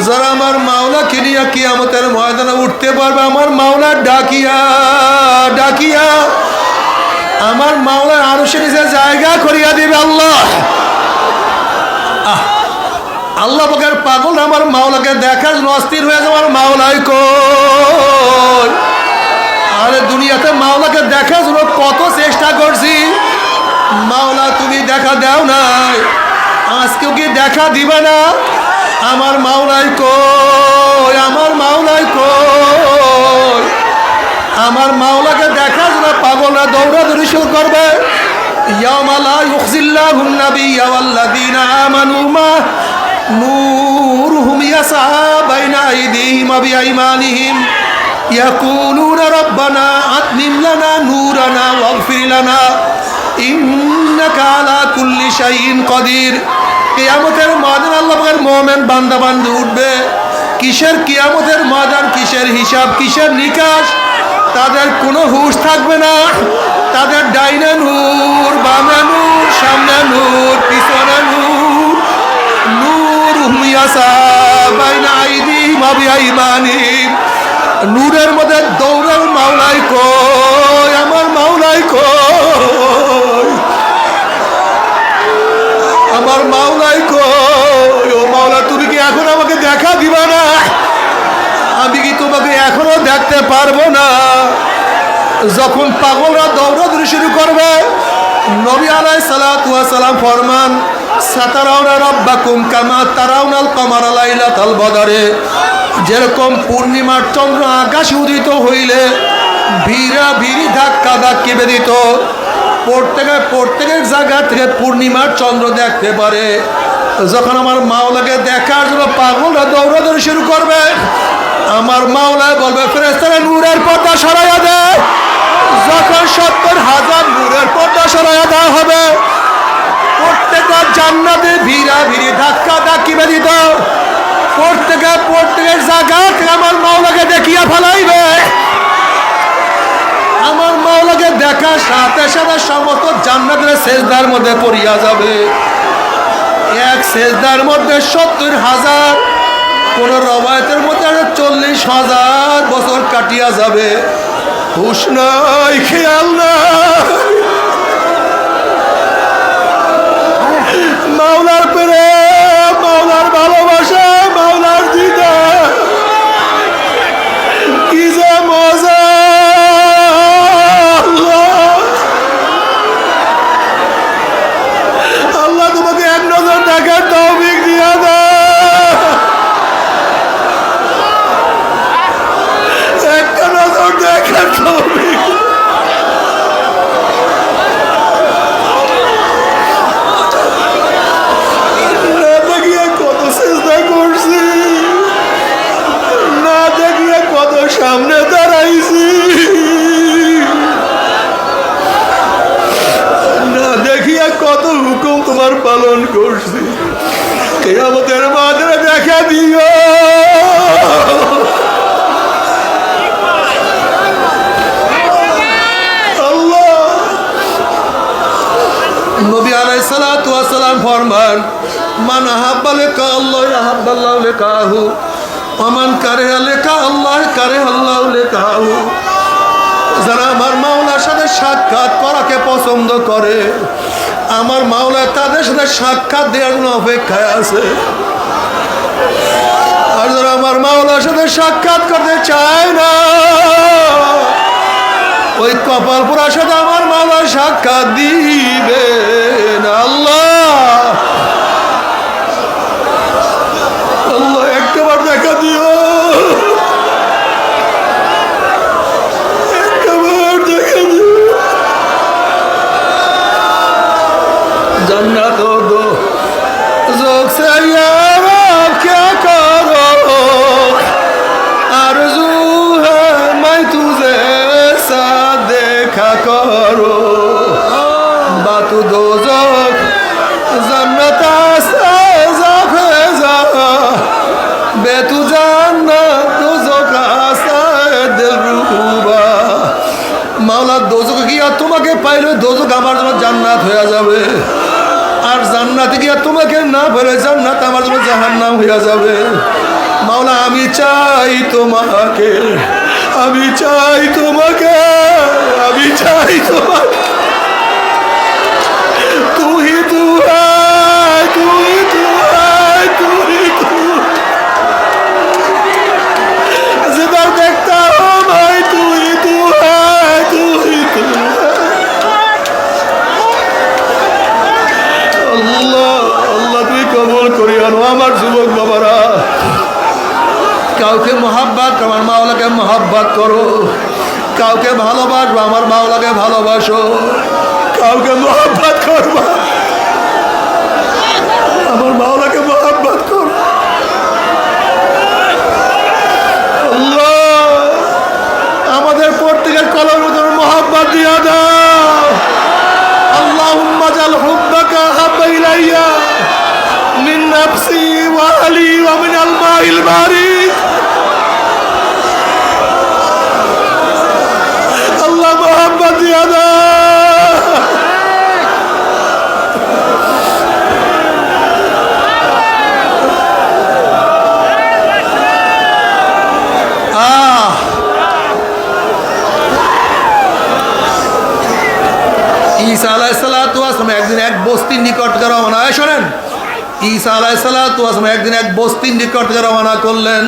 যারা আমার মাওলাকে নিয়ে কিয়ামতের ময়দানে উঠতে পারবে, আমার মাওলা ডাকিয়া ডাকিয়া আমার মাওলার আরশের নিচে জায়গা করিয়া দিবে। আল্লাহ আল্লাহ পাকের পাগল আমার মাওলাকে দেখার জন্য অস্থির হয়ে যাবে। আমার মাওলাই কই? আরে দুনিয়াতে মাওলাকে দেখার জন্য কত চেষ্টা করছি, মাওলা তুমি দেখা দাও নাই, আজকেও কি দেখা দিবা না? আমার মাওলাই কই? আমার মাওলাই কই? আমার মাওলাকে দেখার জন্য পাগলরা দৌড়াদৌড়ি শুরু করবে। ইয়াওমা লা ইউখজিল্লাহুন নাবিয়্যা ওয়াল্লাযীনা আমানু মা নূরুহুম ইয়াসআ বাইনা আইদিহিম ওয়া বিআইমানিহিম ইয়াকুলুনা রাব্বানা আতমিম লানা নূরানা ওয়াগফির লানা ইন্নাকা আলা কুল্লি শাইইন কাদির। কিয়ামতের ময়দানে আল্লাহ পাকের মুমিন বান্দা বান্দী উঠবে। কিসের কিয়ামতের ময়দান, কিসের হিসাব, কিসের নিকাশ? তাদের কোনো হুঁশ থাকবে না। তাদের ডাইনে নূর, বামে নূর, সামনে নূর, পিছনে নূর। নূরুহুম ইয়াসআ বাইনা আইদিহিম ওয়া বিআইমানিহিম। নূরের মধ্যে দৌড়ের মাওলাই কই? আমার মাওলাই কই? আমার মাওলাই কই? ও মাওলা তুমি কি এখন আমাকে দেখা দিবা না? আমি কি তোমাকে এখনো দেখতে পারবো না? যখন পাগলরা দৌড়াদৌড়ি শুরু করবে, নবী আলাইহিস সালাতু ওয়াস সালাম ফরমান, সাতারাউনা রাব্বাকুম কামা তারাউনাল কমারা লাইলাতাল বদরে। যেরকম পূর্ণিমার চন্দ্র আকাশে উদিত হইলে ভিড়া ভিড়ি ধাক্কা ধাক্কি বেদিত, প্রত্যেকের জায়গা থেকে পূর্ণিমার চন্দ্র দেখতে পারে। যখন আমার মাওলাকে দেখার জন্য পাগলরা দৌড়াদৌড়ি শুরু করবে, আমার মাওলা বলবে ফেরেশতারা নূরের পর্দা সরাইয়া দে। যখন ৭০,০০০ নূরের পর্দা সরাইয়া দেওয়া হবে, প্রত্যেকটা জান্নাতে ভিড়া ভিড়ি ধাক্কা ধাক্কি বেদিত, প্রত্যেকের জায়গা থেকে আমার মাওলাকে দেখিয়া ফেলাইবে। আমার মাওলাকে দেখার সাথে সাথে সমস্ত জান্নাতের সেজদার মধ্যে পড়িয়া যাবে। এক সেজদার মধ্যে ৭০,০০০, কোন রবায়তের মধ্যে ৪০,০০০ বছর কাটিয়া যাবে। হুঁশ নাই, খেয়াল নাই। মাওলার প্রেম, মাওলার ভালোবাসা, মাওলার দিদার কি যে মজা। আল্লাহ তোমাকে এক নজর দেখার তৌফিক দিয়া দাও। একটা নজর দেখার তৌফিক। না দেখিয়ে কত চেষ্টা করছি, না দেখিয়ে কত সামনে দাঁড়াইছি, না দেখিয়া কত হুকুম তোমার পালন করছি। কিয়ামতের ময়দানে দেখা দিও। আল্লাহ নবী আলাইহিস সালাতু ওয়াস সালাম ফরমান, মান আহাব্বা লিকা আল্লাহ আহাব্বাল্লাহু লিকাহু ওয়া মান কারিহা লিকা আল্লাহ কারিহাল্লাহু লিকাহু। যারা আমার মাওলার সাথে সাক্ষাৎ করাকে পছন্দ করে, আমার মাওলা তাদের সাথে সাক্ষাৎ দেওয়ার জন্য অপেক্ষায় আছে। আর যারা আমার মাওলার সাথে সাক্ষাৎ করতে চায় না, ওই কপাল পোড়ার সাথে আমার মাওলা সাক্ষাৎ দিবে না। আল্লাহ আল্লাহ একটাবার দেখা দিও। जन्नत दो जोक से यार क्या करो, आरज़ू है मैं तुझे सा देखा करो। बात दो जोक जन्नत से ज़ाफ़ेज़ा बेतु जन्नत दो जोक आसा दिलरुबा। মাওলা দোজক গিয়া তোমাকে পাইলে দোজক আমার জন্য জান্নাত হয়ে যাবে, আর জান্নাতে গিয়া তোমাকে না পেলে জান্নাত আমার জন্য জাহান্নাম হয়ে যাবে। আমি চাই তোমাকে, আমি চাই তোমাকে, আমি চাই তোমাকে। তুই তু হ্যায়, তুই তু হ্যায়, তুই তু। जिधर देखता हूँ भाई तू ही तू है, तू ही तू है। আল্লাহ আল্লাহ তুই কবুল করিয়া নো আমার যুবক বাবারা। কাউকে মহাব্বত, আমার মাওলাকে মহাব্বত করো। কাউকে ভালোবাসবো, আমার মাওলাকে ভালোবাসো। কাউকে মহাব্বত করবা, আমার মাওলাকে মহাব্বত করো। আল্লাহ আমাদের প্রত্যেকের কলমের মধ্যে মহাব্বত দিয়া দাও। আল্লাহুম্মা জাল হুব্বাকা হাব্বা ইলাইয়া মিন নাফসি ওয়া আহলি ওয়া মিনাল মাইল বারিক। আল্লাহ মহাব্বত দিয়া দাও। ঈসা আলাইহিসসালাতু ওয়াসসালাম একদিন এক বস্তির নিকট রওনা। শোনেন, ঈসা আলাইহিসসালাতু ওয়াসসালাম একদিন এক বস্তির নিকট রওনা করলেন।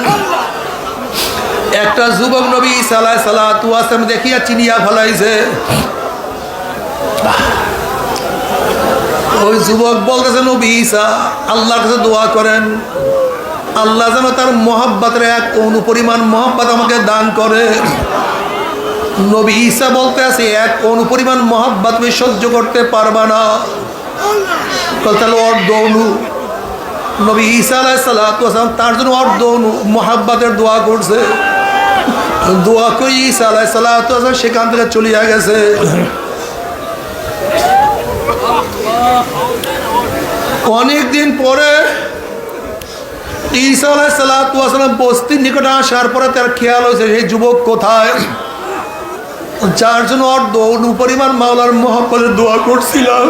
একটা যুবক নবী ঈসা আলাইহিসসালাতু ওয়াসসালাম দেখিয়া চিনিয়া ফেলাইছে। ওই যুবক বলতেছে, নবী ঈসা আল্লাহর কাছে দোয়া করেন, আল্লাহ যেন তার মহব্বতের এক অনুপরিমাণ মহব্বত আমাকে দান করে। নবী ঈসা বলতে আছে, এক অনুপরিমাণ মহব্বত তুমি সহ্য করতে পারবা না, তাহলে অর্ধ অনু। নবী ঈসা আলাইহিসসালাতু ওয়াসসালাম তার জন্য অর্ধ অনু মহব্বতের দোয়া করছে। দোয়া করে ঈসা আলাইহিসসালাতু ওয়াসসালাম সেখান থেকে চলিয়া গেছে। অনেকদিন পরে ঈসা আলাইহিসসালাতু ওয়াসসালাম বস্তির নিকটে আসার পরে তার খেয়াল হয়েছে সেই যুবক কোথায়, যার জন্য অর্ধ অনুপরিমাণ মাওলার মহব্বতের দোয়া করছিলাম।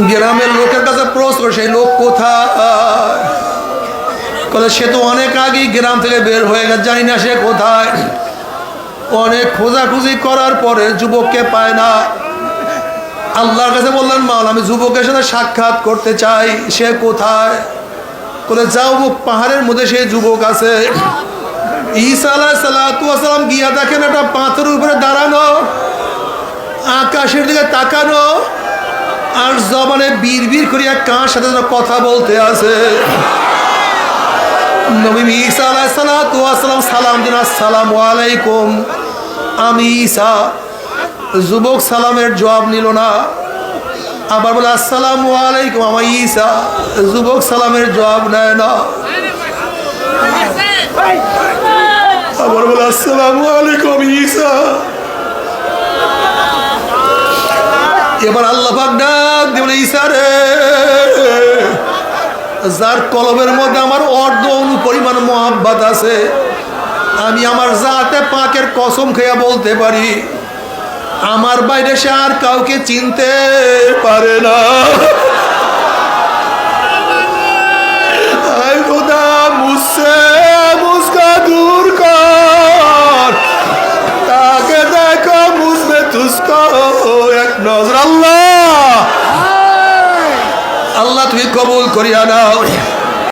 গ্রামের লোকের কাছে প্রশ্ন, সেই লোক কোথায়? সে তো অনেক আগেই গ্রাম থেকে বের হয়ে গেছে, জানি না সে কোথায়। অনেক খোঁজাখুঁজি করার পরে যুবককে পায় না। আল্লাহর কাছে বললেন, মাওলা আমি যুবকের সাথে সাক্ষাৎ করতে চাই, সে কোথায়? বলে যাও, পাহাড়ের মধ্যে সেই যুবক আছে। ঈসা আলাইহিসসালাতু ওয়াসসালাম গিয়া দেখেন একটা পাথরের উপরে দাঁড়ানো, আকাশের দিকে তাকানো, আর জবানে বিড়বিড় করিয়া কার সাথে কথা বলতে আছে। নবী ঈসা আলাইহিসসালাতু ওয়াসসালাম সালাম দিন, আসসালামু আলাইকুম, আমি ঈসা। যুবক সালামের জবাব নিল না। আবার বলে, আসসালামু আলাইকুম, আমি ঈসা। যুবক সালামের জবাব নেয় না। আবার বলে, আসসালামু আলাইকুম, আমি ঈসা। এবার আল্লাহ পাক ডাক দিয়ে বলে, ঈসা রে, যার কলবের মধ্যে আমার অর্ধ অনুপরিমাণ মহব্বত আছে, আমি আমার জাতে পাকের কসম খেয়ে বলতে পারি, আমার বাইরে সে আর কাউকে চিনতে পারে না। আয় খোদা মুঝসে মুঝকা দূর কর, তাকে দেখো মুঝমে তুঝকো এক নজর। আল্লাহ আল্লাহ তুমি কবুল করিয়া নাও।